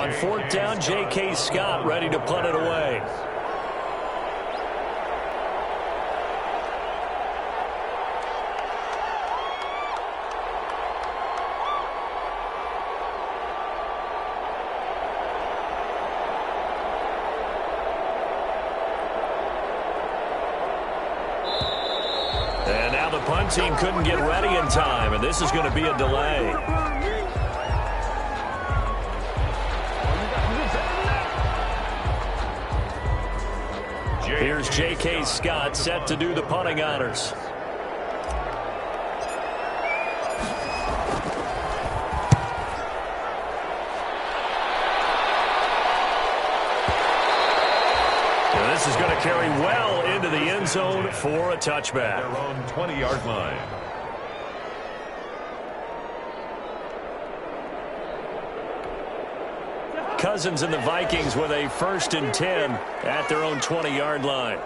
on fourth down, J.K. Scott ready to punt it away. And now the punt team couldn't get ready in time, and this is going to be a delay. Here's J.K. Scott set to do the punting honors. And this is going to carry well into the end zone for a touchback. Their own 20-yard line. Cousins and the Vikings with a 1st and 10 at their own 20-yard line.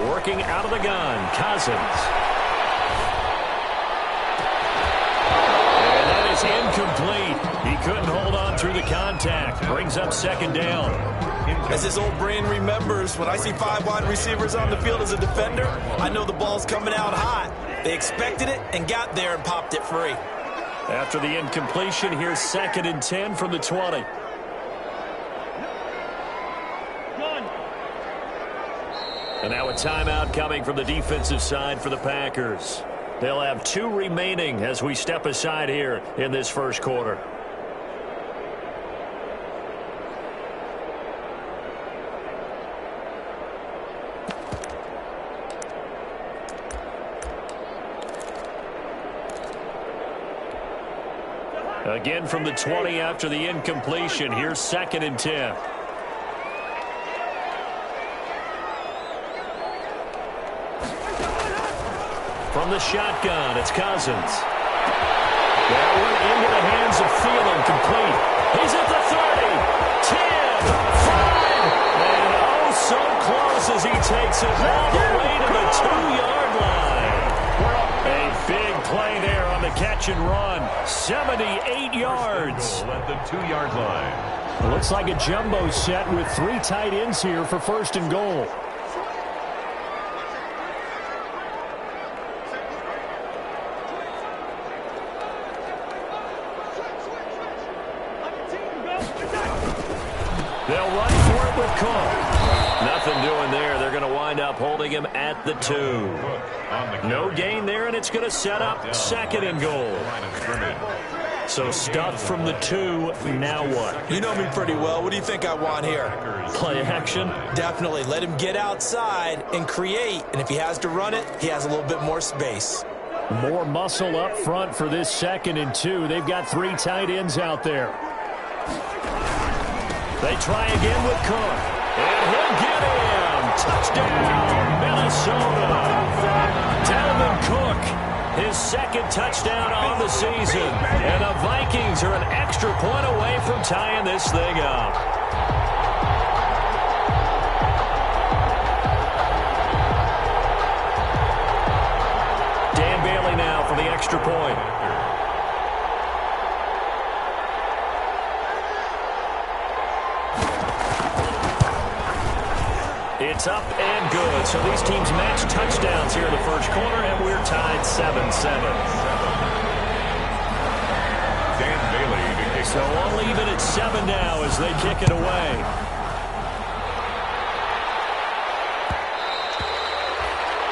Working out of the gun, Cousins. And that is incomplete. He couldn't hold on through the contact. Brings up 2nd down. As his old brain remembers, when I see 5 wide receivers on the field as a defender, I know the ball's coming out hot. They expected it and got there and popped it free. After the incompletion, here's 2nd and 10 from the 20. And now a timeout coming from the defensive side for the Packers. They'll have 2 remaining as we step aside here in this first quarter. Again from the 20 after the incompletion. Here's 2nd and 10. From the shotgun, it's Cousins. That one into the hands of Thielen, complete. He's at the 30, 10, 5, and oh so close as he takes it all the way to the 2-yard line. A big play there on the catch and run. 78 yards. At the 2-yard line. Looks like a jumbo set with 3 tight ends here for 1st and goal. They'll run for it with Cook. Nothing doing there. They're going to wind up holding him at the 2. No gain there, and it's going to set up 2nd and goal. So stuff from the 2. Now what? You know me pretty well. What do you think I want here? Play action? Definitely. Let him get outside and create. And if he has to run it, he has a little bit more space. More muscle up front for this 2nd and 2. They've got 3 tight ends out there. They try again with Cook. And he'll get him. Touchdown, Minnesota. Dalvin Cook, his 2nd touchdown on the season. And the Vikings are an extra point away from tying this thing up. Dan Bailey now for the extra point. It's up and good. So these teams match touchdowns here in the first quarter, and we're tied 7-7. Dan Bailey to kick. So all even at 7 now as they kick it away.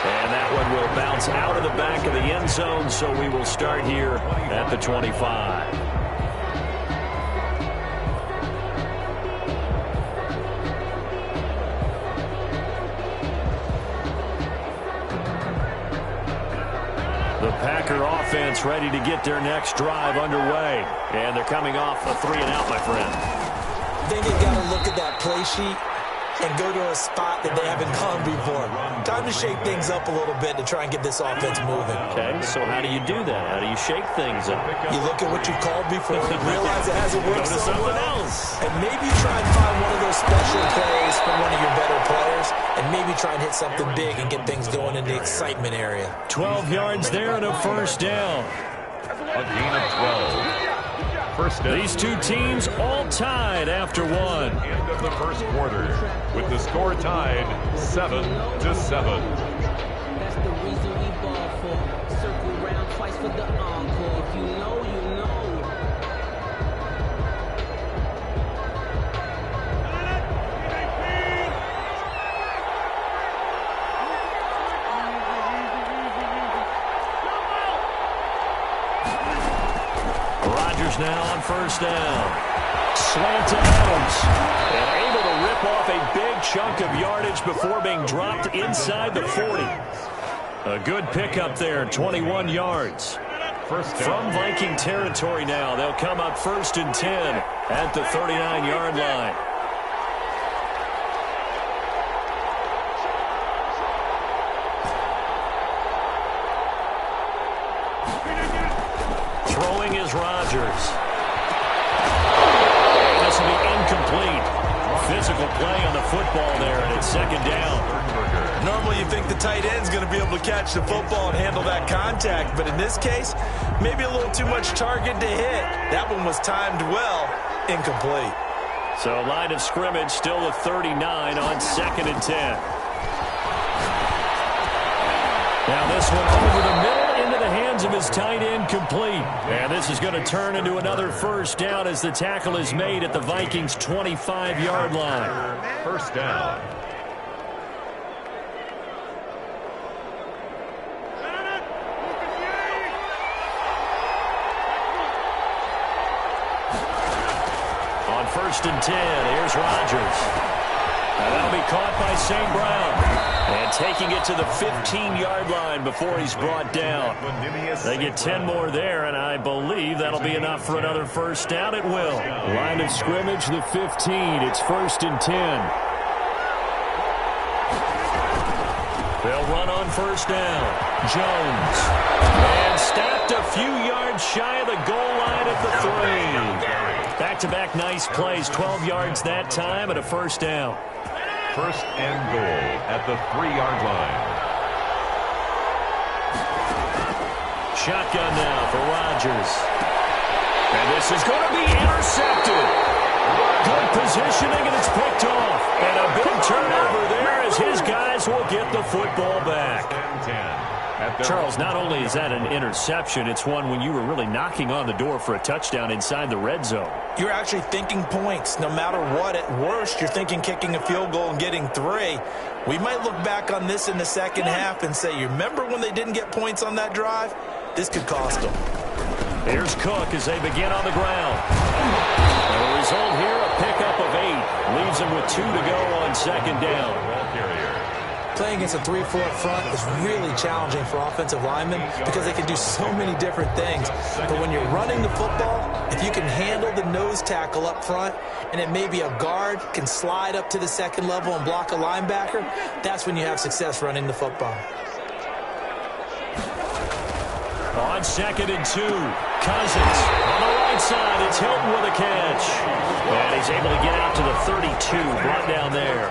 And that one will bounce out of the back of the end zone, so we will start here at the 25. The Packer offense ready to get their next drive underway. And they're coming off a 3-and-out, my friend. I think they got to look at that play sheet. and go to a spot that they haven't gone before. Time to shake things up a little bit to try and get this offense moving. Okay, so how do you do that? How do you shake things up? You look at what you called before, realize it hasn't worked so well, else. and maybe try and find one of those special plays from one of your better players, and maybe try and hit something big and get things going in the excitement area. 12 yards there and a first down. A gain of 12. First down. These two teams all tied after one. End of the first quarter with the score tied 7-7. That's the reason we ball for. Circle round twice for the encore. If you know, you know. Rodgers now on first down. Slant to Adams. And able to rip off a big chunk of yardage before being dropped inside the 40. A good pickup there, 21 yards. First down. From Viking territory now, they'll come up 1st and 10 at the 39-yard line. Throwing is Rodgers. This will be incomplete. Physical play on the football there, and it's 2nd down. Normally you think the tight end's going to be able to catch the football and handle that contact, but in this case, maybe a little too much target to hit. That one was timed well, incomplete. So line of scrimmage still the 39 on 2nd and 10. Now this one over the middle into the hands of his tight end, complete. And this is going to turn into another first down as the tackle is made at the Vikings' 25-yard line. First down. On 1st and 10, here's Rodgers. And that'll be caught by St. Brown. And taking it to the 15-yard line before he's brought down. They get 10 more there, and I believe that'll be enough for another first down. It will. Line of scrimmage, the 15. It's 1st and 10. They'll run on first down. Jones. And stopped a few yards shy of the goal line at the 3. Back-to-back nice plays. 12 yards that time and a first down. First and goal at the 3-yard line. Shotgun now for Rodgers. And this is going to be intercepted. Good positioning, and it's picked off. And a big turnover there as his guys will get the football back. Charles, not only is that an interception, it's one when you were really knocking on the door for a touchdown inside the red zone. You're actually thinking points. No matter what, at worst, you're thinking kicking a field goal and getting 3. We might look back on this in the second half and say, you remember when they didn't get points on that drive? This could cost them. Here's Cook as they begin on the ground. And the result here, a pickup of 8. Leaves them with 2 to go on 2nd down. Playing against a 3-4 front is really challenging for offensive linemen because they can do so many different things. But when you're running the football, if you can handle the nose tackle up front, and then maybe a guard can slide up to the 2nd level and block a linebacker, that's when you have success running the football. On 2nd and 2, Cousins on the right side. It's Hilton with a catch. And he's able to get out to the 32, brought down there.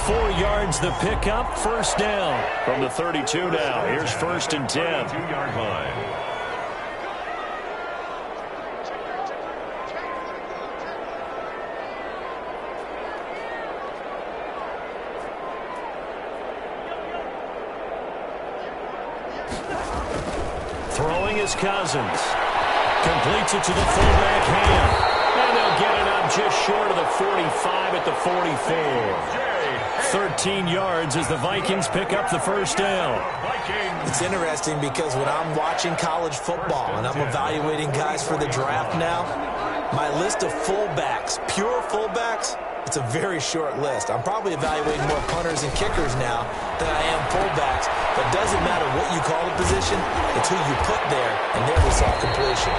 4 yards the pickup, first down from the 32 now. Here's 1st and 10. 2-yard line. Throwing is Cousins. Completes it to the fullback hand. And they'll get it up just short of the 45 at the 44. 13 yards as the Vikings pick up the first down. It's interesting because when I'm watching college football and I'm evaluating guys for the draft now, my list of fullbacks, pure fullbacks, it's a very short list. I'm probably evaluating more punters and kickers now than I am fullbacks. But it doesn't matter what you call the position, it's who you put there, and there we saw completion.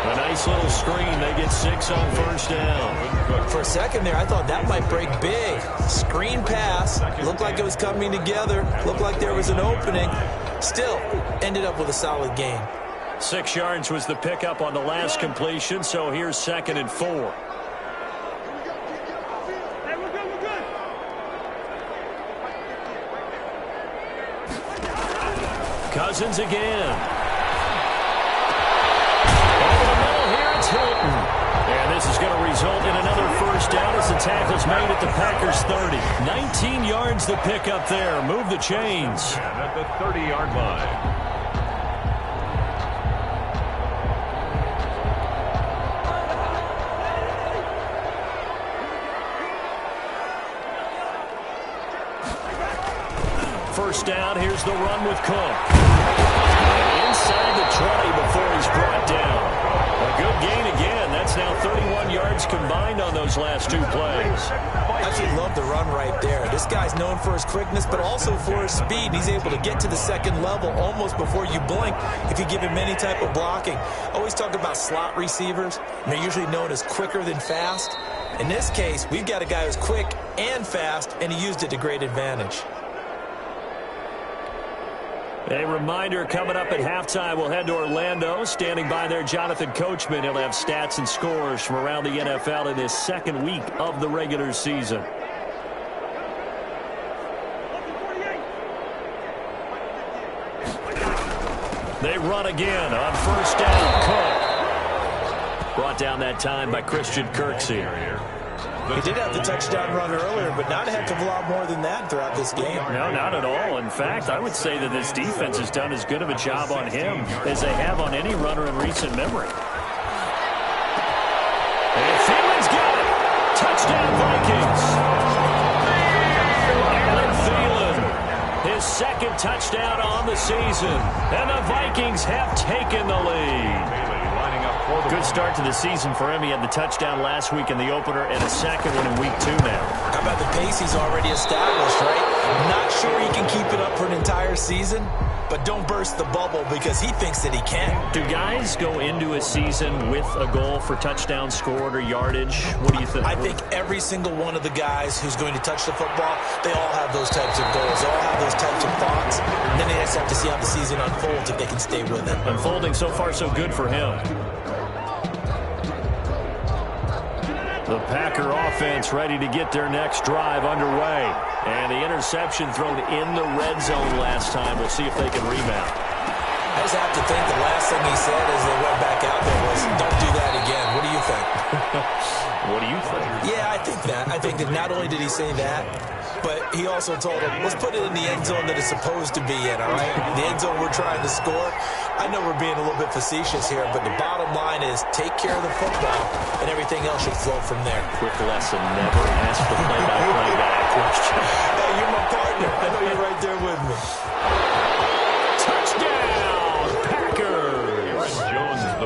A nice little screen. They get 6 on first down. For a second there, I thought that might break big. Screen pass. Looked like it was coming together. Looked like there was an opening. Still, ended up with a solid gain. 6 yards was the pickup on the last completion, so here's 2nd and 4. Cousins again. Over the middle here, it's Hilton. And this is going to result in another first down as the tackle's made at the Packers' 30. 19 yards the pickup there. Move the chains. At the 30-yard line. First down, here's the run with Cook. And inside the 20 before he's brought down. A good gain again. That's now 31 yards combined on those last 2 plays. I actually love the run right there. This guy's known for his quickness, but also for his speed. And he's able to get to the second level almost before you blink if you give him any type of blocking. Always talk about slot receivers, and they're usually known as quicker than fast. In this case, we've got a guy who's quick and fast, and he used it to great advantage. A reminder, coming up at halftime, we'll head to Orlando. Standing by there, Jonathan Coachman. He'll have stats and scores from around the NFL in his 2nd week of the regular season. They run again on first down. Cook. Brought down that time by Christian Kirksey. He did have the touchdown run earlier, but not a heck of a lot more than that throughout this game. No, not at all. In fact, I would say that this defense has done as good of a job on him as they have on any runner in recent memory. And Thielman's got it. Touchdown, Vikings. Adam Thielen, his 2nd touchdown on the season. And the Vikings have taken the lead. Good start to the season for him. He had the touchdown last week in the opener and a 2nd one in week 2 now. How about the pace he's already established, right? Not sure he can keep it up for an entire season, but don't burst the bubble because he thinks that he can. Do guys go into a season with a goal for touchdowns scored or yardage? What do you think? I think every single one of the guys who's going to touch the football, they all have those types of goals. They all have those types of thoughts. And then they just have to see how the season unfolds if they can stay with it. Unfolding so far so good for him. The Packer offense ready to get their next drive underway. And the interception thrown in the red zone last time. We'll see if they can rebound. I just have to think the last thing he said as they went back out there was, don't do that again. What do you think? What do you think? Yeah, I think that. I think that not only did he say that, but he also told him, let's put it in the end zone that it's supposed to be in, all right? The end zone we're trying to score. I know we're being a little bit facetious here, but the bottom line is take care of the football, and everything else should flow from there. Quick lesson, never ask the play-by-play guy a question. Hey, you're my partner. I know you're right there with me. Touchdown, Packers!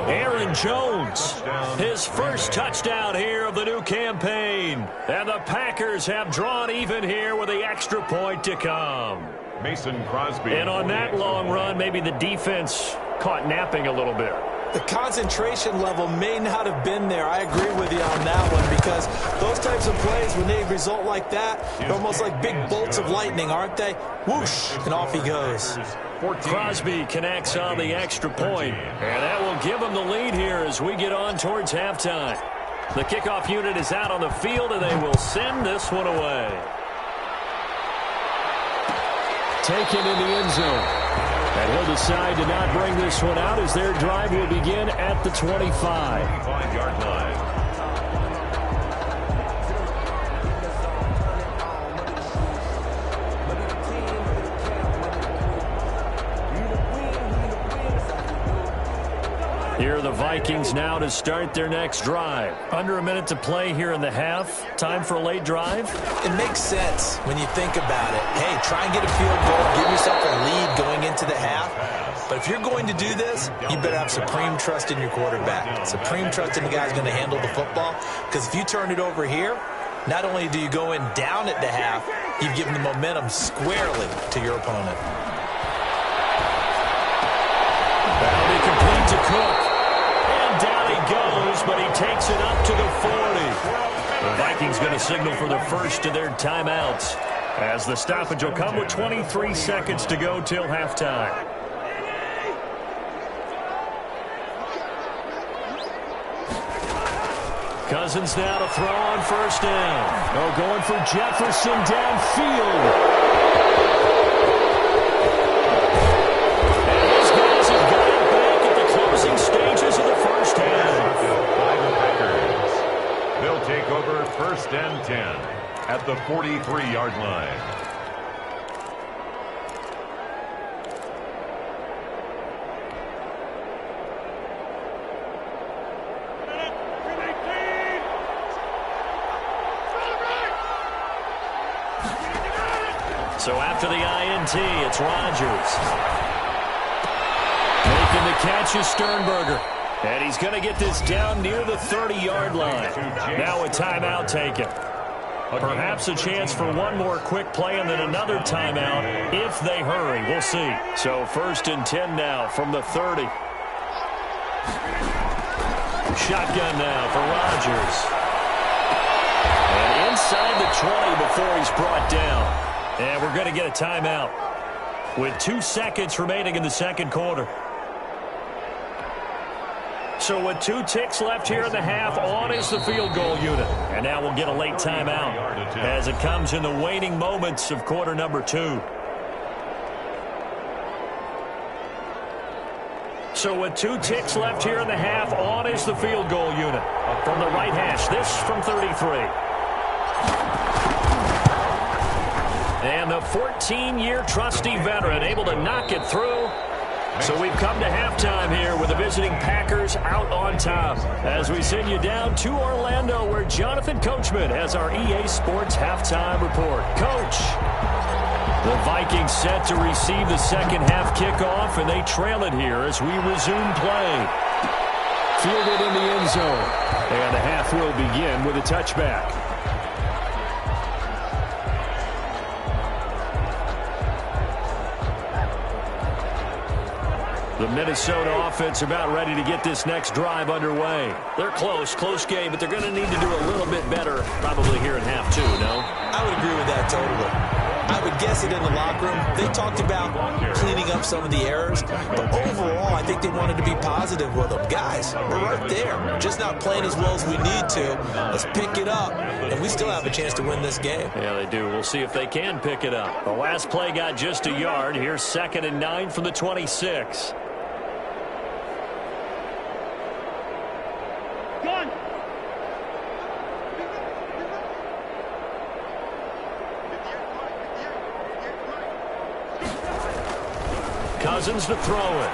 Aaron Jones, his first touchdown here of the new campaign. And the Packers have drawn even here with the extra point to come. Mason Crosby. And on that long run, maybe the defense caught napping a little bit. The concentration level may not have been there. I agree with you on that one because those types of plays, when they result like that, they're almost like big bolts of lightning, aren't they? Whoosh, and off he goes. Crosby connects on the extra point, and that will give them the lead here as we get on towards halftime. The kickoff unit is out on the field, and they will send this one away. Taken in the end zone. And he'll decide to not bring this one out as their drive will begin at the 25-yard line. Here are the Vikings now to start their next drive. Under a minute to play here in the half. Time for a late drive. It makes sense when you think about it. Hey, try and get a field goal. Give yourself a lead going into the half. But if you're going to do this, you better have supreme trust in your quarterback. Supreme trust in the guy who's going to handle the football. Because if you turn it over here, not only do you go in down at the half, you've given the momentum squarely to your opponent. That'll be complete to Cook. And down he goes, but he takes it up to the 40. The Vikings going to signal for the first of their timeouts, as the stoppage will come with 23 seconds to go till halftime. Cousins now to throw on first down. Oh, going for Jefferson downfield. And these guys have got it back at the closing stages of the first half. By the Packers. They'll take over first and 10 at the 43-yard line. So after the INT, it's Rodgers. Making the catch is Sternberger. And he's going to get this down near the 30-yard line. Now a timeout taken. Perhaps a chance for one more quick play and then another timeout if they hurry. We'll see. So first and 10 now from the 30. Shotgun now for Rodgers. And inside the 20 before he's brought down. And we're going to get a timeout with 2 seconds remaining in the second quarter. So with 2 ticks left here in the half, on is the field goal unit. And now we'll get a late timeout as it comes in the waning moments of quarter number 2. So with 2 ticks left here in the half, on is the field goal unit. From the right hash, this from 33. And the 14-year trusty veteran able to knock it through. So we've come to halftime here with the visiting Packers out on top. As we send you down to Orlando, where Jonathan Coachman has our EA Sports halftime report. Coach, the Vikings set to receive the second half kickoff, and they trail it here as we resume play. Fielded in the end zone. And the half will begin with a touchback. The Minnesota offense about ready to get this next drive underway. They're close game, but they're going to need to do a little bit better probably here in half 2, no? I would agree with that totally. I would guess it in the locker room. They talked about cleaning up some of the errors, but overall, I think they wanted to be positive with them. Guys, we're right there. Just not playing as well as we need to. Let's pick it up, and we still have a chance to win this game. Yeah, they do. We'll see if they can pick it up. The last play got just a yard. Here's 2nd and 9 from the 26. Cousins to throw it.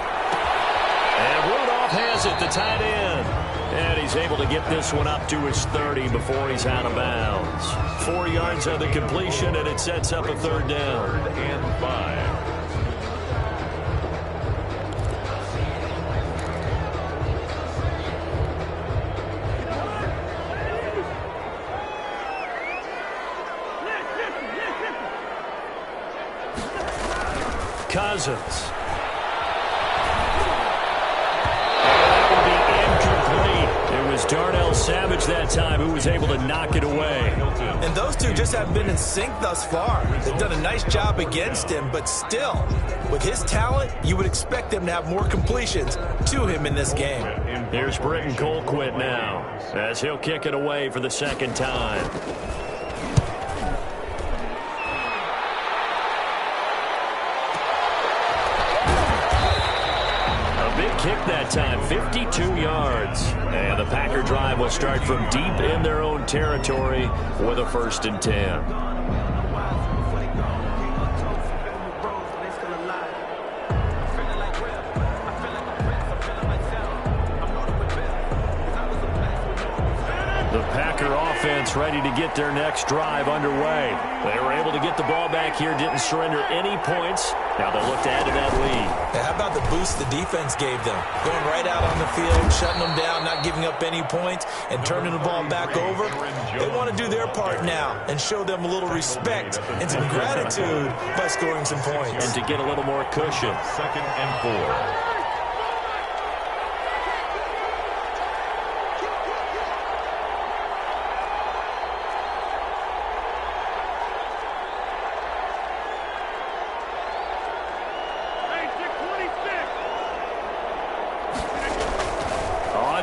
And Rudolph has it, the tight end. And he's able to get this one up to his 30 before he's out of bounds. 4 yards on the completion, and it sets up a 3rd down. 3rd and 5. Cousins. It was Darnell Savage that time who was able to knock it away. And those two just haven't been in sync thus far. They've done a nice job against him, but still, with his talent, you would expect them to have more completions to him in this game. Here's Britton Colquitt now, as he'll kick it away for the 2nd time. Kick that time, 52 yards. And the Packer drive will start from deep in their own territory with a 1st and 10. The Packer offense ready to get their next drive underway. They were able to get the ball back here, didn't surrender any points. Now they'll look to add to that lead. How about the boost the defense gave them? Going right out on the field, shutting them down, not giving up any points, and turning the ball back over. They want to do their part now and show them a little respect and some gratitude by scoring some points. And to get a little more cushion. 2nd and 4.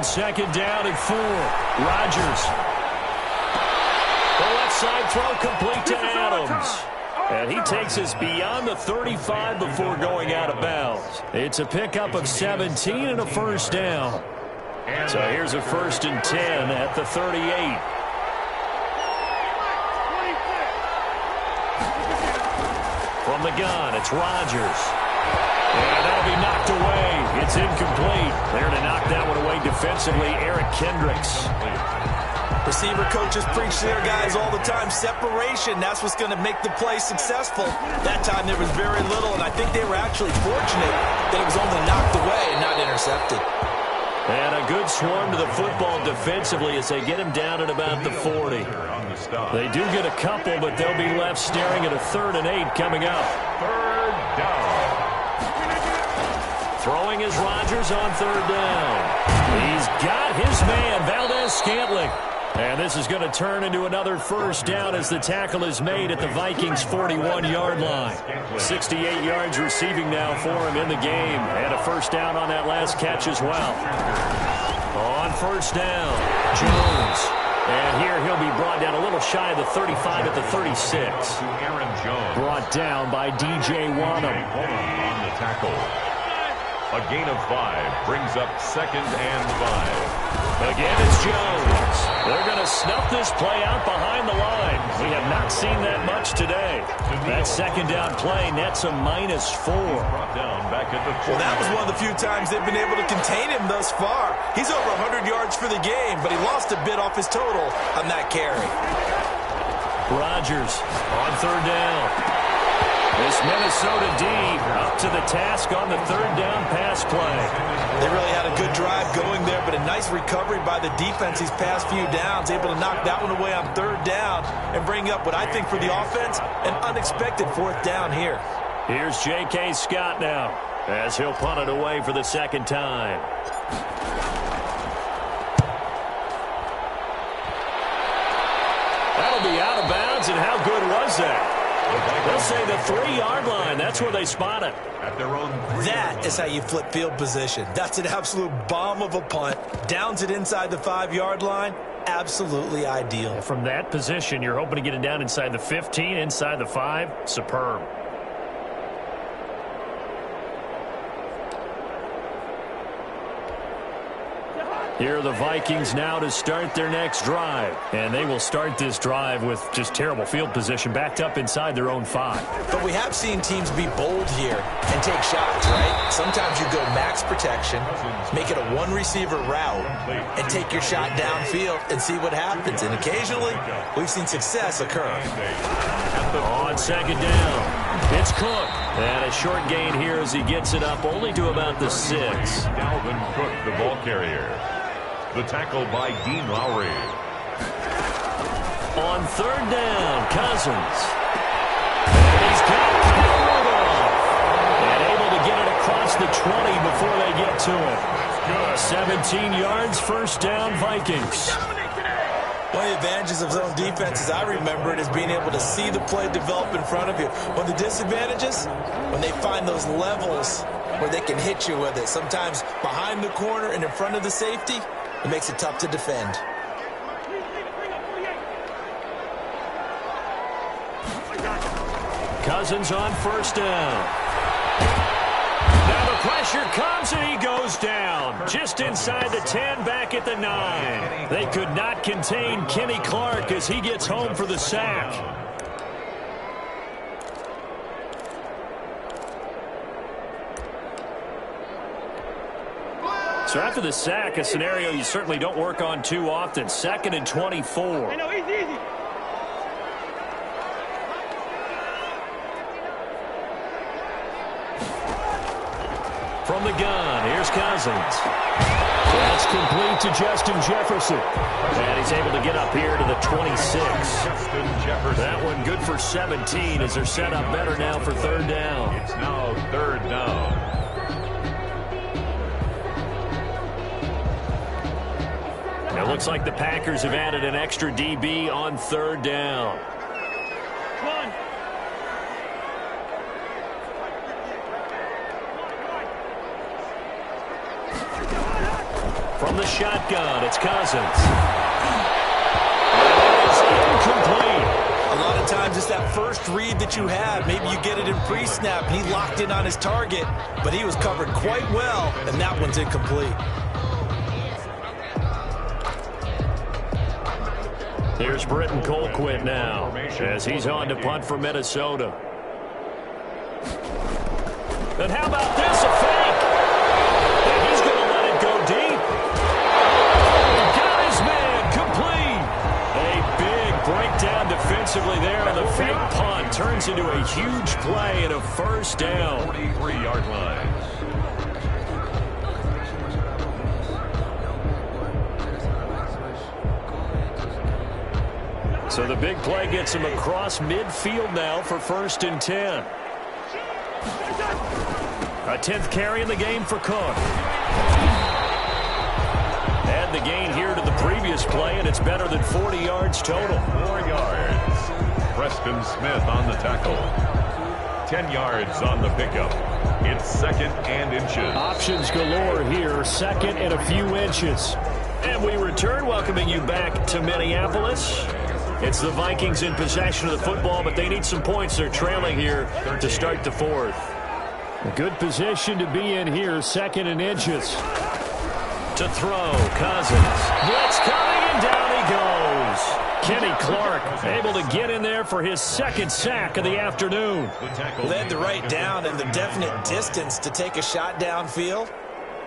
second down and 4. Rodgers. The left side throw complete to Adams. And he takes us beyond the 35 before going out of bounds. It's a pickup of 17 and a first down. So here's a 1st and 10 at the 38. From the gun, it's Rodgers. And that'll be knocked away. It's incomplete. There to knock that one away defensively, Eric Kendricks. Receiver coaches preach to their guys all the time. Separation, that's what's going to make the play successful. That time there was very little, and I think they were actually fortunate that it was only knocked away and not intercepted. And a good swarm to the football defensively as they get him down at about the 40. They do get a couple, but they'll be left staring at a 3rd and 8 coming up. 3rd down. Throwing is Rodgers on 3rd down. He's got his man, Valdez-Scantling. And this is going to turn into another first down as the tackle is made at the Vikings' 41-yard line. 68 yards receiving now for him in the game. And a first down on that last catch as well. On first down, Jones. And here he'll be brought down a little shy of the 35 at the 36. Brought down by D.J. Wanham. On the tackle. A gain of 5 brings up 2nd and 5. Again, it's Jones. They're going to snuff this play out behind the line. We have not seen that much today. That second down play nets a -4. Brought down back at the 40. Well, that was one of the few times they've been able to contain him thus far. He's over 100 yards for the game, but he lost a bit off his total on that carry. Rodgers on 3rd down. This Minnesota D up to the task on the 3rd down pass play. They really had a good drive going there, but a nice recovery by the defense these past few downs, able to knock that one away on 3rd down and bring up what I think for the offense, an unexpected 4th down here. Here's J.K. Scott now as he'll punt it away for the 2nd time. That'll be out of bounds, and how good was that? They'll say the 3-yard line. That's where they spot it. At their own That is how you flip field position. That's an absolute bomb of a punt. Downs it inside the 5-yard line. Absolutely ideal. From that position, you're hoping to get it down inside the 15, inside the 5. Superb. Here are the Vikings now to start their next drive. And they will start this drive with just terrible field position, backed up inside their own 5. But we have seen teams be bold here and take shots, right? Sometimes you go max protection, make it a one-receiver route, and take your shot downfield and see what happens. And occasionally, we've seen success occur. On 2nd down, it's Cook. And a short gain here as he gets it up only to about the 6. Dalvin Cook, the ball carrier. The tackle by Dean Lowry. On 3rd down, Cousins. And he's got Kyle Rudolph. And able to get it across the 20 before they get to it. 17 yards, first down, Vikings. One of the advantages of zone defense, as I remember it, is being able to see the play develop in front of you. One of the disadvantages, when they find those levels where they can hit you with it, sometimes behind the corner and in front of the safety, it makes it tough to defend. Cousins on 1st down. Now the pressure comes and he goes down. Just inside the 10, back at the 9. They could not contain Kenny Clark as he gets home for the sack. So after the sack, a scenario you certainly don't work on too often. 2nd and 24. From the gun, here's Cousins. That's complete to Justin Jefferson. And he's able to get up here to the 26. That one good for 17 as they're set up better now for 3rd down. It's now 3rd down. It looks like the Packers have added an extra DB on 3rd down. From the shotgun, it's Cousins. That is incomplete. A lot of times it's that first read that you have. Maybe you get it in pre-snap, and he locked in on his target, but he was covered quite well, and that one's incomplete. Here's Britton Colquitt now, as he's on to punt for Minnesota. And how about this, a fake? And he's going to let it go deep. Got his man, complete. A big breakdown defensively there on the fake punt. Turns into a huge play and a first down. 43-yard line. So the big play gets him across midfield now for 1st and 10. A 10th carry in the game for Cook. Add the gain here to the previous play, and it's better than 40 yards total. 4 yards. Preston Smith on the tackle. 10 yards on the pickup. It's 2nd and inches. Options galore here, 2nd and a few inches. And we return, welcoming you back to Minneapolis. It's the Vikings in possession of the football, but they need some points. They're trailing here to start the 4th. A good position to be in here, 2nd and inches. To throw, Cousins. Blitz coming, and down he goes. Kenny Clark able to get in there for his 2nd sack of the afternoon. Well, they had the right down and the definite distance to take a shot downfield,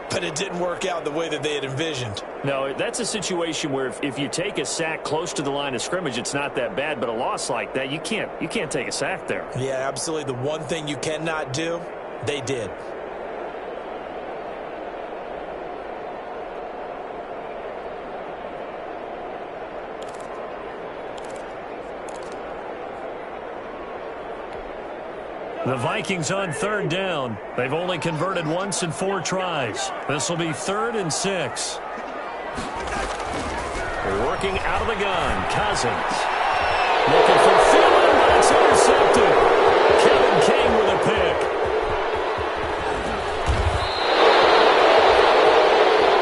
but it didn't work out the way that they had envisioned. No, that's a situation where if you take a sack close to the line of scrimmage, it's not that bad, but a loss like that, you can't take a sack there. Yeah, absolutely. The one thing you cannot do, they did. The Vikings on 3rd down. They've only converted once in 4 tries. This will be 3rd and 6. They're working out of the gun. Cousins. Looking for Thielen, but it's intercepted. Kevin King with a pick.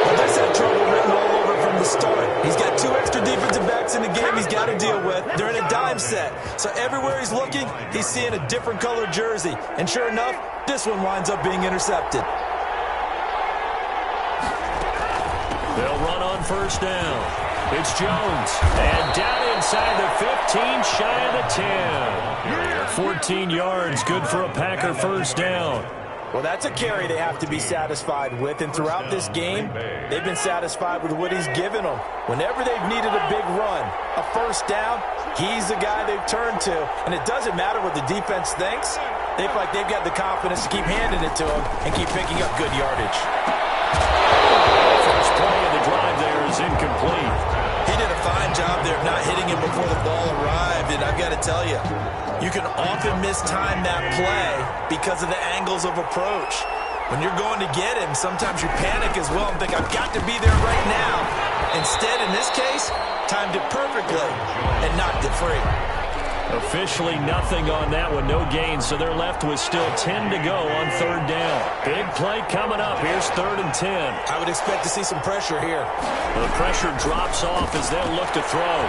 Well, this had trouble written all over from the start. He's got 2 extra defensive backs in the game he's got to deal with. They're in a dime set. So everywhere he's looking, he's seeing a different colored jersey. And sure enough, this one winds up being intercepted. They'll run on 1st down. It's Jones. And down inside the 15, shy of the 10. 14 yards, good for a Packer 1st down. Well, that's a carry they have to be satisfied with, and throughout this game, they've been satisfied with what he's given them. Whenever they've needed a big run, a 1st down, he's the guy they've turned to. And it doesn't matter what the defense thinks. They feel like they've got the confidence to keep handing it to him and keep picking up good yardage. First play of the drive there is incomplete. He did a fine job there of not hitting him before the ball arrived, and I've got to tell you, you can often mistime that play because of the angles of approach. When you're going to get him, sometimes you panic as well and think, I've got to be there right now. Instead, in this case, timed it perfectly and knocked it free. Officially nothing on that one, no gain, so they're left with still 10 to go on 3rd down. Big play coming up. Here's 3rd and 10. I would expect to see some pressure here. The pressure drops off as they'll look to throw.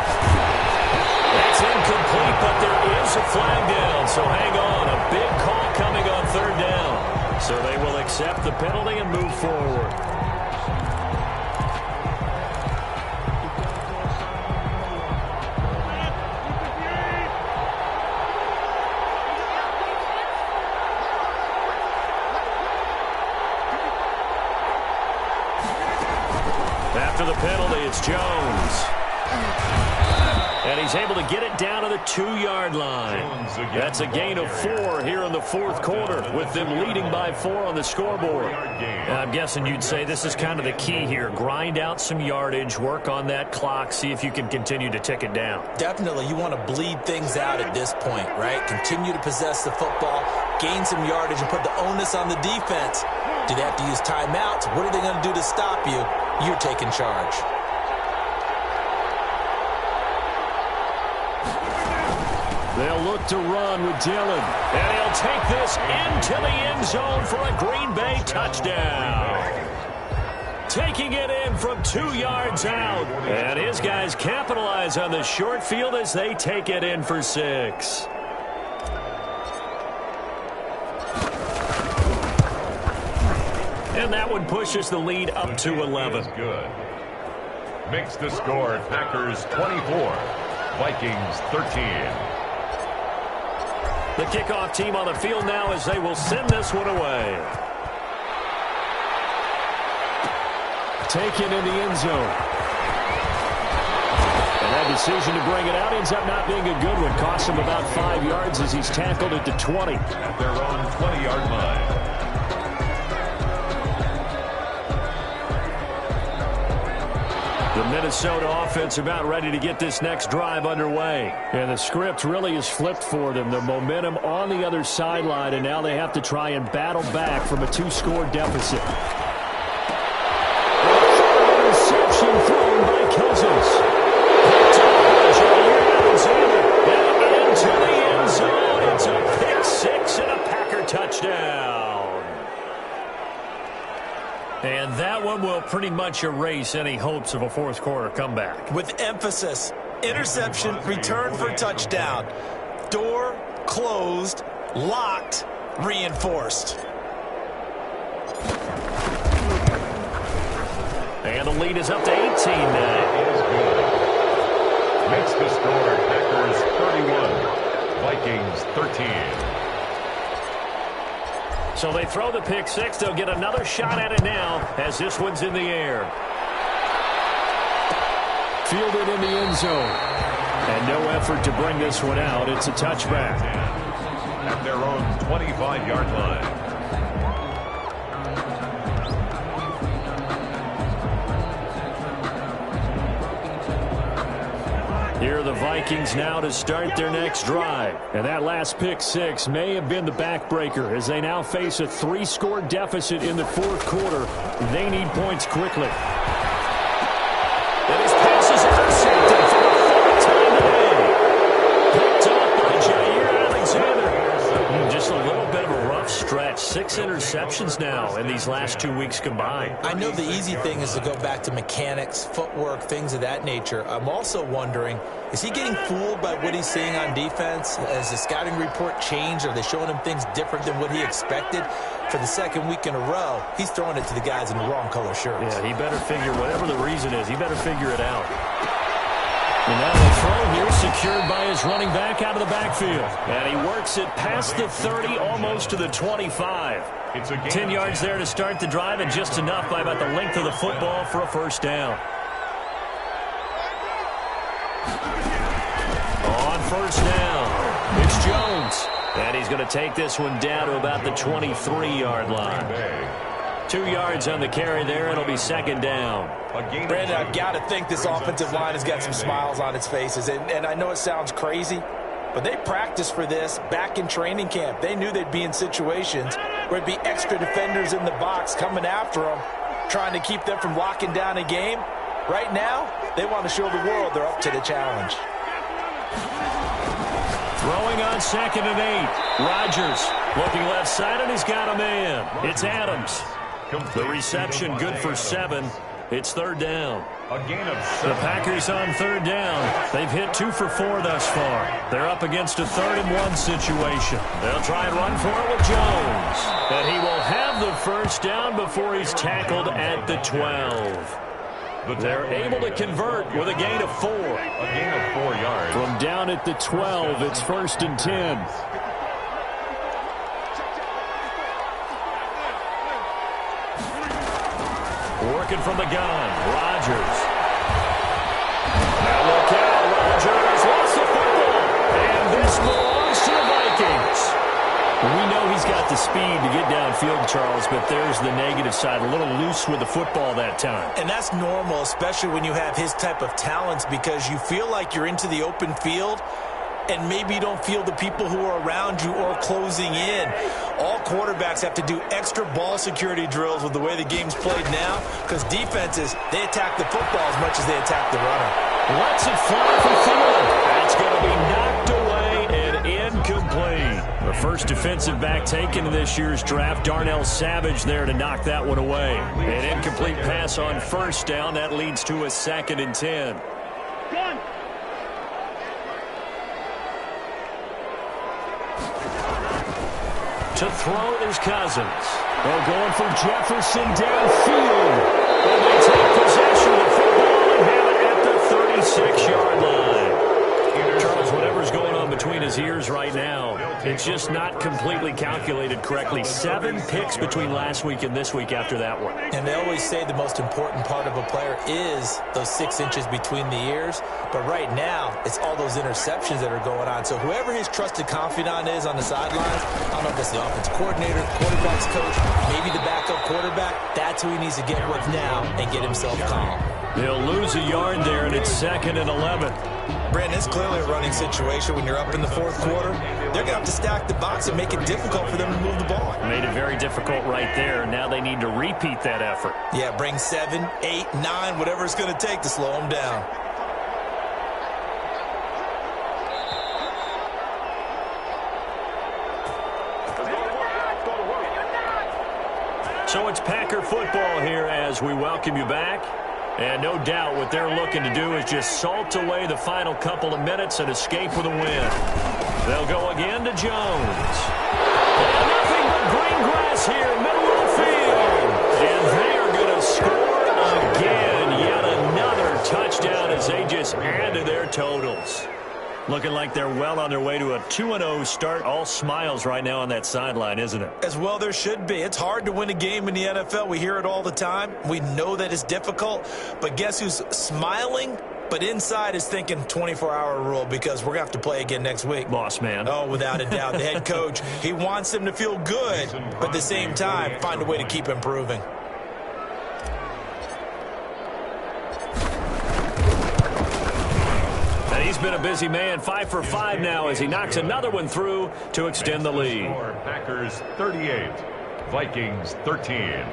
That's incomplete, but there is a flag down, so hang on. A big call coming on 3rd down. So they will accept the penalty and move forward. After the penalty, it's Jones. And he's able to get it down to the 2-yard line. That's a gain of 4 here in the 4th quarter, with them leading by 4 on the scoreboard. And I'm guessing you'd say this is kind of the key here. Grind out some yardage, work on that clock, see if you can continue to tick it down. Definitely, you want to bleed things out at this point, right? Continue to possess the football, gain some yardage, and put the onus on the defense. Do they have to use timeouts? What are they going to do to stop you? You're taking charge. They'll look to run with Dillon. And he'll take this into the end zone for a Green Bay touchdown. taking it in from 2 yards out. And his guys capitalize on the short field as they take it in for 6. And that one pushes the lead up to 11. Good. Makes the score Packers 24, Vikings 13. The kickoff team on the field now as they will send this one away. Taken in the end zone. And that decision to bring it out ends up not being a good one. Costs him about 5 yards as he's tackled at the 20. At their own 20-yard line. The Minnesota offense about ready to get this next drive underway. And the script really is flipped for them. The momentum on the other sideline, and now they have to try and battle back from a 2-score deficit. Interception thrown by Cousins. And into the end zone. It's a pick 6 and a Packer touchdown. And that one will pretty much erase any hopes of a fourth quarter comeback. With emphasis, interception, return for touchdown. Door closed, locked, reinforced. And the lead is up to 18 now. Makes the score Packers 31, Vikings 13. So they throw the pick 6. They'll get another shot at it now as this one's in the air. Fielded in the end zone. And no effort to bring this one out. It's a touchback. At their own 25-yard line. Here are the Vikings now to start their next drive. And that last pick 6 may have been the backbreaker as they now face a 3-score deficit in the fourth quarter. They need points quickly. And his pass is intercepted for the 4th time today. Picked up by Jair Alexander. Just a little bit of a rough stretch. 6 interceptions now in these last 2 weeks combined. I know the easy thing is to go back to mechanics, footwork, things of that nature. I'm also wondering, is he getting fooled by what he's seeing on defense? Has the scouting report changed? Are they showing him things different than what he expected? For the second week in a row, he's throwing it to the guys in the wrong color shirts. Yeah, he better figure, whatever the reason is, he better figure it out. And now the throw here secured by his running back out of the backfield. And he works it past the 30, almost to the 25. 10 yards there to start the drive, and just enough by about the length of the football for a first down. On first down, it's Jones. And he's going to take this one down to about the 23-yard line. 2 yards on the carry there. It'll be second down. Brandon, I've got to think this offensive line has got some smiles on its faces. And I know it sounds crazy, but they practiced for this back in training camp. They knew they'd be in situations where it'd be extra defenders in the box coming after them, trying to keep them from locking down a game. Right now, they want to show the world they're up to the challenge. Throwing on 2nd and 8. Rodgers looking left side, and he's got a man. It's Adams. The reception good for 7. It's third down. A gain of 7. The Packers on 3rd down. They've hit 2 for 4 thus far. They're up against a 3rd and 1 situation. They'll try and run for it with Jones. And he will have the first down before he's tackled at the 12. They're able to convert with a gain of 4. A gain of 4 yards. From down at the 12, it's 1st and 10. Working from the gun, Rodgers. Now look out, Rodgers lost the football. And this belongs to the Vikings. We know he's got the speed to get downfield, Charles, but there's the negative side. A little loose with the football that time. And that's normal, especially when you have his type of talents, because you feel like you're into the open field, and maybe you don't feel the people who are around you or closing in. All quarterbacks have to do extra ball security drills with the way the game's played now, because defenses, they attack the football as much as they attack the runner. Lets it fly for Thielen. That's going to be knocked away and incomplete. The First defensive back taken in this year's draft. Darnell Savage there to knock that one away. An incomplete pass on first down. That leads to a 2nd and 10. To throw is Cousins. They're going for Jefferson downfield. And they take possession of the football and have it at the 36-yard line. Charles, whatever's going on between his ears right now, it's just not completely calculated correctly. 7 picks between last week and this week after that one. And they always say the most important part of a player is those 6 inches between the ears. But right now, it's all those interceptions that are going on. So whoever his trusted confidant is on the sidelines, I don't know if it's the offensive coordinator, quarterback's coach, maybe the backup quarterback, that's who he needs to get with now and get himself calm. They'll lose a yard there, and it's 2nd and 11. Brandon, it's clearly a running situation when you're up in the 4th quarter. They're going to have to stack the box and make it difficult for them to move the ball. Made it very difficult right there. Now they need to repeat that effort. Yeah, bring 7, 8, 9, whatever it's going to take to slow them down. So it's Packer football here as we welcome you back. And no doubt what they're looking to do is just salt away the final couple of minutes and escape with a win. They'll go again to Jones. And nothing but green grass here, middle of the field. And they are going to score again. Yet another touchdown as they just add to their totals. Looking like they're well on their way to a 2-0 start. All smiles right now on that sideline, isn't it? As well there should be. It's hard to win a game in the NFL. We hear it all the time. We know that it's difficult. But guess who's smiling? But inside is thinking 24-hour rule because we're going to have to play again next week. Boss man. Oh, without a doubt. The head coach, he wants them to feel good, but at the same time, find a way to keep improving. He's been a busy man, 5 for 5 now as he knocks another one through to extend the lead. Packers 38, Vikings 13.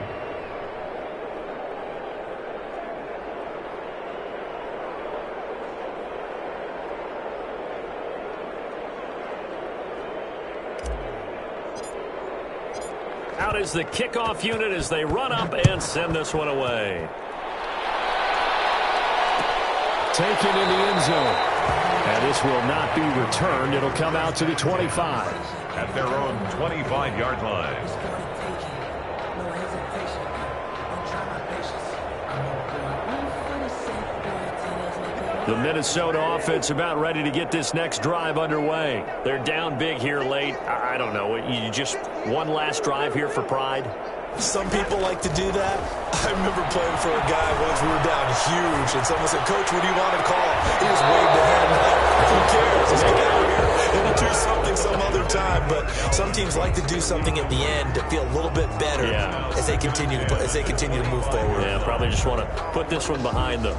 Out is the kickoff unit as they run up and send this one away. Taken in the end zone. And this will not be returned. It'll come out to the 25. At their own 25-yard line. The Minnesota offense about ready to get this next drive underway. They're down big here late. I don't know. You just one last drive here for pride? Some people like to do that. I remember playing for a guy once we were down huge, and someone said, Coach, what do you want to call? He just waved a hand like, who cares? Let's get out of here. And we'll do something some other time. But some teams like to do something at the end to feel a little bit better as they continue to move forward. Yeah, probably just want to put this one behind them.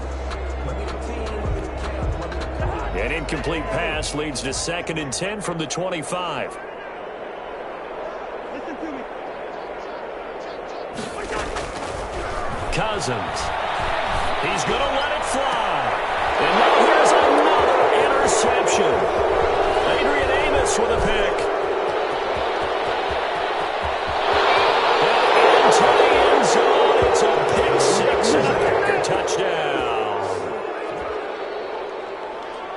An incomplete pass leads to 2nd and 10 from the 25. Cousins. He's going to let it fly. And now here's another interception. Adrian Amos with a pick. And into the end zone. It's a pick 6 and a Packer touchdown.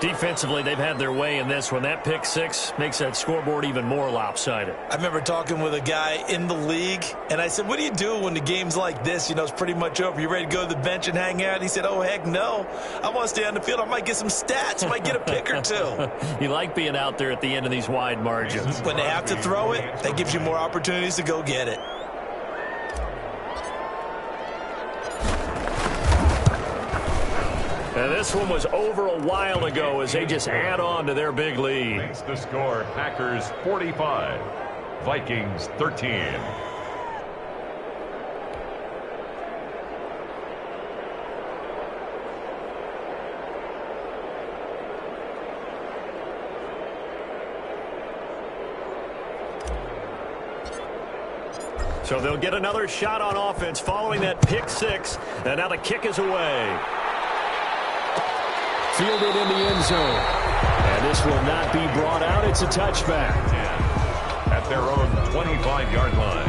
Defensively, they've had their way in this one. That pick 6 makes that scoreboard even more lopsided. I remember talking with a guy in the league, and I said, what do you do when the game's like this? You know, it's pretty much over. You ready to go to the bench and hang out? He said, oh, heck no. I want to stay on the field. I might get some stats. I might get a pick or two. You like being out there at the end of these wide margins. When they have to throw it, that gives you more opportunities to go get it. And this one was over a while ago as they just add on to their big lead. Makes the score Packers 45, Vikings 13. So they'll get another shot on offense following that pick 6. And now the kick is away. Fielded in the end zone. And this will not be brought out. It's a touchback. their own 25-yard line.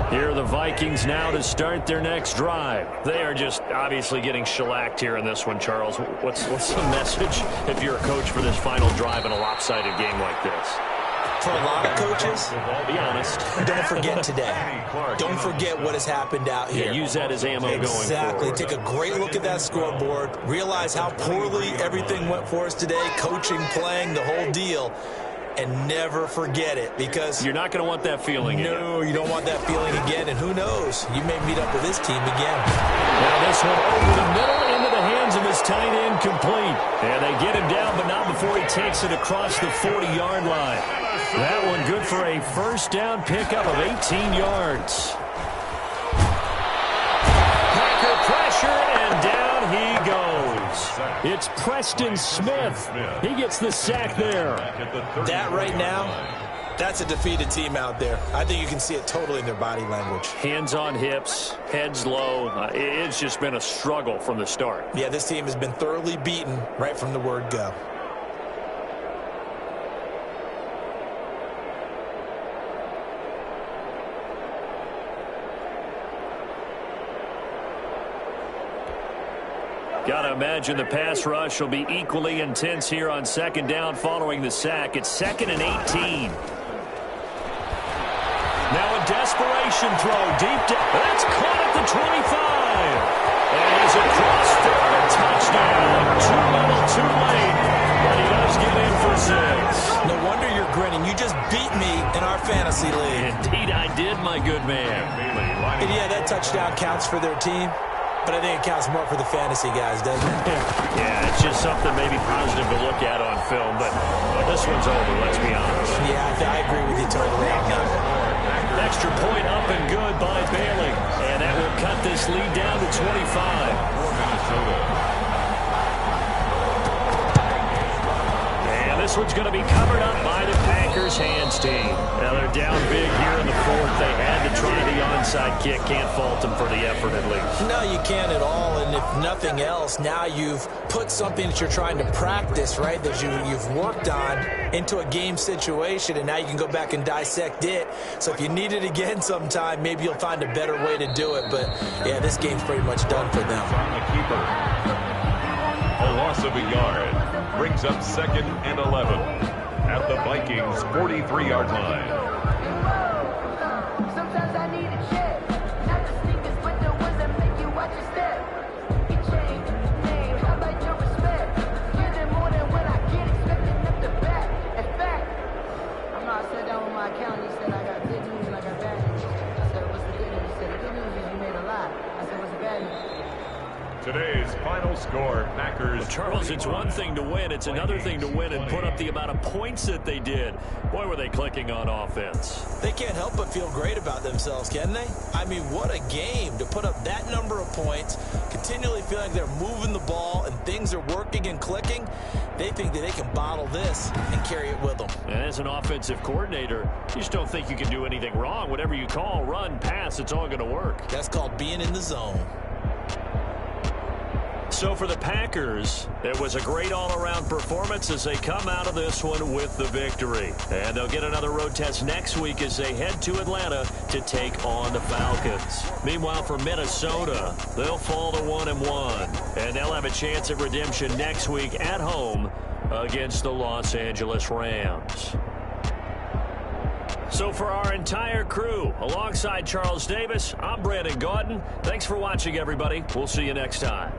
Here are the Vikings now to start their next drive. They are just obviously getting shellacked here in this one, Charles. What's the message if you're a coach for this final drive in a lopsided game like this? For a lot of coaches, I'll be honest. don't forget today. Don't forget what has happened out here. Yeah, use that as ammo going forward. Exactly. Take a great look at that scoreboard. Realize how poorly everything went for us today. Coaching, playing, the whole deal. And never forget it, because you're not going to want that feeling again. No, you don't want that feeling again. And who knows? You may meet up with this team again. Now this one over the middle into the hands of his tight end, complete. And they get him down, but not before he takes it across the 40-yard line. That one good for a first down pickup of 18 yards. Packer pressure, and down he goes. It's Preston Smith. He gets the sack there. That right now, that's a defeated team out there. I think you can see it totally in their body language. Hands on hips, heads low. It's just been a struggle from the start. Yeah, this team has been thoroughly beaten right from the word go. Got to imagine the pass rush will be equally intense here on second down following the sack. It's 2nd and 18. Now a desperation throw deep down. That's caught at the 25. And he's across for a touchdown. Too little, too late. But he does get in for 6. No wonder you're grinning. You just beat me in our fantasy league. Indeed I did, my good man. And yeah, that touchdown counts for their team. But I think it counts more for the fantasy guys, doesn't it? Yeah, it's just something maybe positive to look at on film. But this one's over, let's be honest. Yeah, I agree with you totally on that. Extra point up and good by Bailey. And that will cut this lead down to 25. And this one's going to be covered up by the Packers hands team. Now they're down big here in the 4th. They had to try the onside kick. Can't fault them for the effort at least. No, you can't at all. And if nothing else, now you've put something that you're trying to practice, right, that you've worked on into a game situation, and now you can go back and dissect it. So if you need it again sometime, maybe you'll find a better way to do it. But, yeah, this game's pretty much done for them. A loss of a yard brings up 2nd and 11 at the Vikings' 43-yard line. Sometimes I need a check, not the sneakers, but the ones that make you watch your step. You change your name, how about your respect? Getting more than what I get, expecting them to back. In fact, I know I sat down with my accountant, he said I got good news and I got bad news. I said, what's the good news? He said, the good news is you made a lot. I said, what's the bad news? Today's final score, Packers. Well, Charles, it's one thing to win. It's another thing to win and put up the amount of points that they did. Boy, were they clicking on offense. They can't help but feel great about themselves, can they? I mean, what a game to put up that number of points, continually feeling like they're moving the ball and things are working and clicking. They think that they can bottle this and carry it with them. And as an offensive coordinator, you just don't think you can do anything wrong. Whatever you call, run, pass, it's all going to work. That's called being in the zone. So for the Packers, it was a great all-around performance as they come out of this one with the victory. And they'll get another road test next week as they head to Atlanta to take on the Falcons. Meanwhile, for Minnesota, they'll fall to 1-1. And they'll have a chance at redemption next week at home against the Los Angeles Rams. So for our entire crew, alongside Charles Davis, I'm Brandon Gaudin. Thanks for watching, everybody. We'll see you next time.